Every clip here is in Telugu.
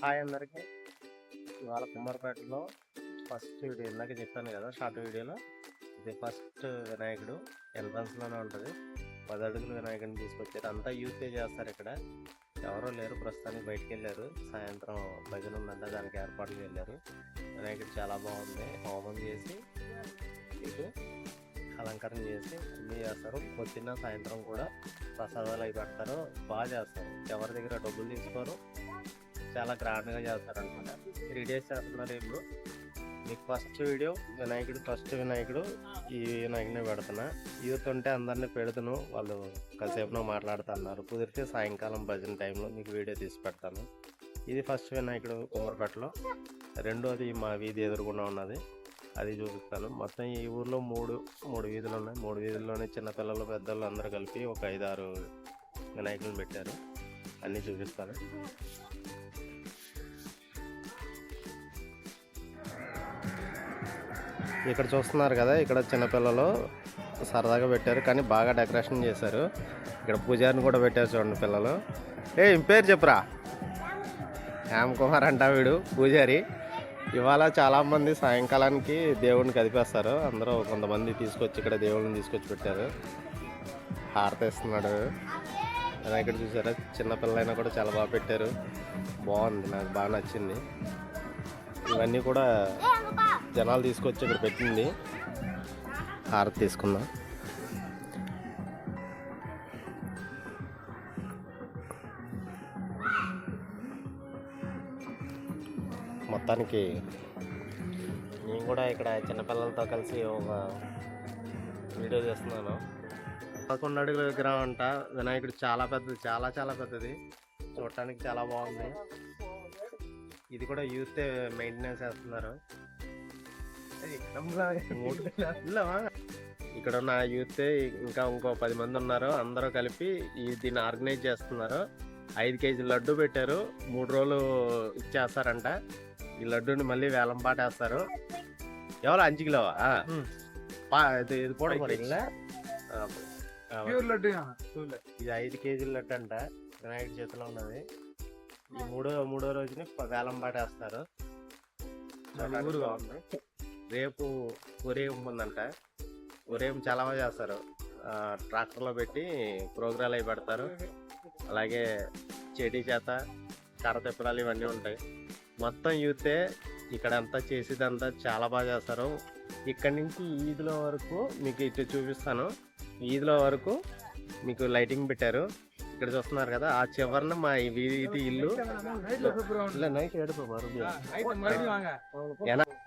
హాయ్ అందరికి. ఇవాళ కుమ్మరిపేటలో ఫస్ట్ వీడియో ఇందాక చెప్పాను కదా షార్ట్ వీడియోలో, ఇది ఫస్ట్ వినాయకుడు ఎంట్రన్స్లోనే ఉంటుంది. 10 అడుగుల వినాయకుడిని తీసుకొచ్చారు. అంతా యూతే చేస్తారు. ఇక్కడ ఎవరో లేరు, ప్రస్తుతానికి బయటికి వెళ్ళారు. సాయంత్రం భజన ఉందంటే దానికి ఏర్పాట్లు వెళ్ళారు. వినాయకుడు చాలా బాగుంది. హోమం చేసి మీకు అలంకరణ చేసి అన్నీ చేస్తారు. పొద్దున్న సాయంత్రం కూడా ప్రసాదాలు అవి పెడతారు. బాగా చేస్తారు. ఎవరి దగ్గర డబ్బులు తీసుకోరు. చాలా గ్రాండ్గా చేస్తారు అనమాట. 3 days చేస్తున్నారు. ఇప్పుడు మీకు ఫస్ట్ వీడియో ఫస్ట్ వినాయకుడు ఈ వినాయకుడిని పెడుతున్నా. యూత్ ఉంటే అందరినీ పెడుతును, వాళ్ళు కాసేపు మాట్లాడుతున్నారు. కుదిరితే సాయంకాలం భజన టైంలో మీకు వీడియో తీసి పెడతాను. ఇది ఫస్ట్ వినాయకుడు కుమ్మరిపేటలో. రెండోది మా వీధి ఎదురుగుండా ఉన్నది, అది చూపిస్తాను. మొత్తం ఈ ఊర్లో మూడు వీధులు ఉన్నాయి. 3 వీధుల్లోనే చిన్నపిల్లలు పెద్దలు అందరూ కలిపి ఒక 5-6 వినాయకులను పెట్టారు. అన్నీ చూపిస్తాను. ఇక్కడ చూస్తున్నారు కదా, ఇక్కడ చిన్నపిల్లలు సరదాగా పెట్టారు, కానీ బాగా డెకరేషన్ చేశారు. ఇక్కడ పూజారిని కూడా పెట్టారు చూడండి పిల్లలు. ఏం పేరు చెప్పురా? శ్యామ్ కుమార్ అంట వీడు పూజారి. ఇవాళ చాలామంది సాయంకాలానికి దేవుడిని కదిపేస్తారు. అందరూ కొంతమంది తీసుకొచ్చి ఇక్కడ దేవుడిని తీసుకొచ్చి పెట్టారు. హారతి ఇస్తున్నాడు. ఇక్కడ చూసారా, చిన్నపిల్లలైనా కూడా చాలా బాగా పెట్టారు. బాగుంది, నాకు బాగా నచ్చింది. ఇవన్నీ కూడా జనాలు తీసుకొచ్చి ఇక్కడ పెట్టింది. హారతి తీసుకుందాం. మొత్తానికి నేను కూడా ఇక్కడ చిన్నపిల్లలతో కలిసి ఒక వీడియో చేస్తున్నాను. 11 అడుగుల విగ్రహం అంట. వినాయకుడు చాలా పెద్దది, చాలా చాలా పెద్దది. చూడటానికి చాలా బాగుంది. ఇది కూడా యూత్ మెయింటెనెన్స్ చేస్తున్నారు. ఇక్కడ ఉన్న యూత్ ఇంకా ఇంకో 10 మంది ఉన్నారు. అందరూ కలిపి దీన్ని ఆర్గనైజ్ చేస్తున్నారు. 5 కేజీల లడ్డు పెట్టారు. 3 రోజులు ఇచ్చేస్తారంట. ఈ లడ్డూని మళ్ళీ వేలం పాటేస్తారు. ఎవరు 5 కిలోవా? ఇది కూడా ఇది 5 కేజీల లడ్డు అంట. వినాయకుడి చేతిలో ఉన్నది. ఈ మూడో రోజుని వేలం పాటేస్తారు. రేపు ఊరేగింపు ఉందంట. ఊరేగింపు చాలా బాగా చేస్తారు. ట్రాక్టర్లో పెట్టి ప్రోగ్రాలు అవి పెడతారు. అలాగే చెడి చేత కర్ర తిప్పడాలు ఇవన్నీ ఉంటాయి. మొత్తం యూతే ఇక్కడ అంతా చేసేదంతా చాలా బాగా చేస్తారు. ఇక్కడి నుంచి ఈద్లో వరకు మీకు ఇటు చూపిస్తాను. ఈద్లో వరకు మీకు లైటింగ్ పెట్టారు. ఇక్కడ చూస్తున్నారు కదా, ఆ చివరిన మా వీధి ఇల్లు.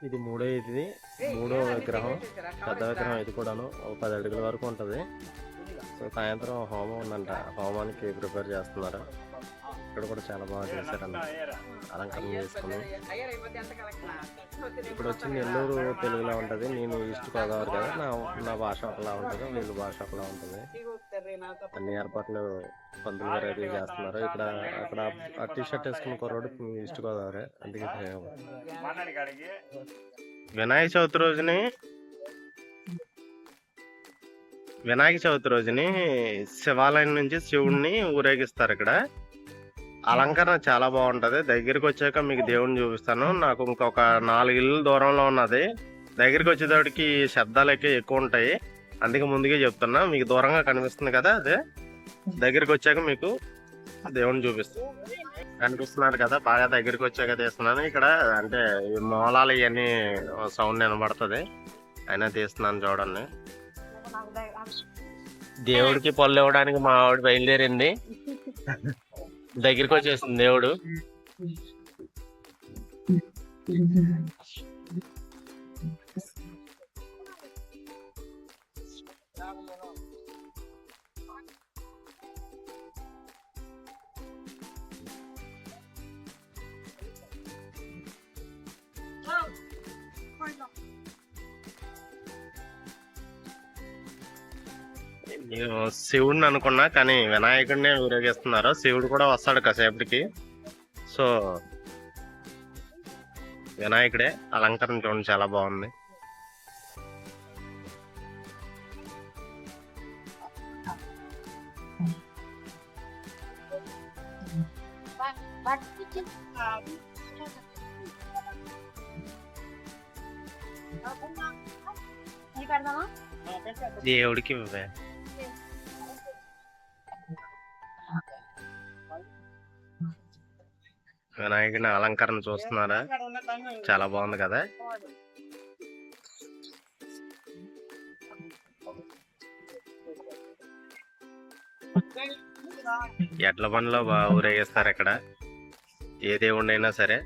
ఇది మూడో విగ్రహం, పెద్ద విగ్రహం. ఇది కూడాను 10 అడుగుల వరకు ఉంటుంది. సో సాయంత్రం హోమం ఉందంట. హోమానికి ప్రిపేర్ చేస్తున్నారు. ఇక్కడ కూడా చాలా బాగా చేశారన్న, అలంకరణ చేసుకుని. ఇప్పుడు వచ్చి నెల్లూరు తెలుగులా ఉంటుంది. నేను ఈస్ట్ గోదావరి కదా, నా భాష ఒకలా ఉంటుంది, వీళ్ళ భాష ఒకలా ఉంటుంది. అన్ని ఏర్పాట్లు పంతులు గారు అయితే చేస్తున్నారు. అక్కడ టీ షర్ట్ వేసుకున్న కుర్రోడు ఈస్ట్ గోదావరి. అందుకే వినాయక చవితి రోజుని శివాలయం నుంచి శివుడిని ఊరేగిస్తారు. ఇక్కడ అలంకరణ చాలా బాగుంటది. దగ్గరికి వచ్చాక మీకు దేవుడిని చూపిస్తాను. నాకు ఇంకొక 4 ఇళ్ళు దూరంలో ఉన్నది. దగ్గరికి వచ్చేటప్పటికి శబ్దాలు ఎక్కువ ఉంటాయి, అందుకే ముందుగా చెప్తున్నా. మీకు దూరంగా కనిపిస్తుంది కదా, అదే దగ్గరికి వచ్చాక మీకు దేవుడిని చూపిస్తాను. కనిపిస్తున్నారు కదా, బాగా దగ్గరికి వచ్చాక తీస్తున్నాను. ఇక్కడ అంటే మూలాలు ఇవన్నీ సౌండ్ వినబడుతుంది, అయినా తీస్తున్నాను చూడండి. దేవుడికి పళ్ళు ఇవ్వడానికి మా ఆవిడ బయలుదేరింది. దగ్గరికి వచ్చేసింది దేవుడు. నేను శివుడిని అనుకున్నా, కానీ వినాయకుడినే ఊరేగిస్తున్నారు. శివుడు కూడా వస్తాడు కాసేపటికి. సో వినాయకుడే. అలంకరణ చూడండి, చాలా బాగుంది. దేవుడికి ఇవ్వే. వినాయకుని అలంకరణ చూస్తున్నారా, చాలా బాగుంది కదా. ఎడ్ల బండిలో బాగా ఊరేగిస్తారు ఇక్కడ, ఏ దేవుడినైనా సరే.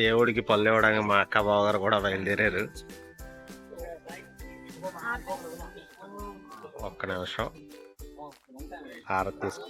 దేవుడికి పళ్ళు ఇవ్వడానికి మా అక్క బావగారు కూడా బయలుదేరారు. ఒక్క నిమిషం హారతి తీసుకో.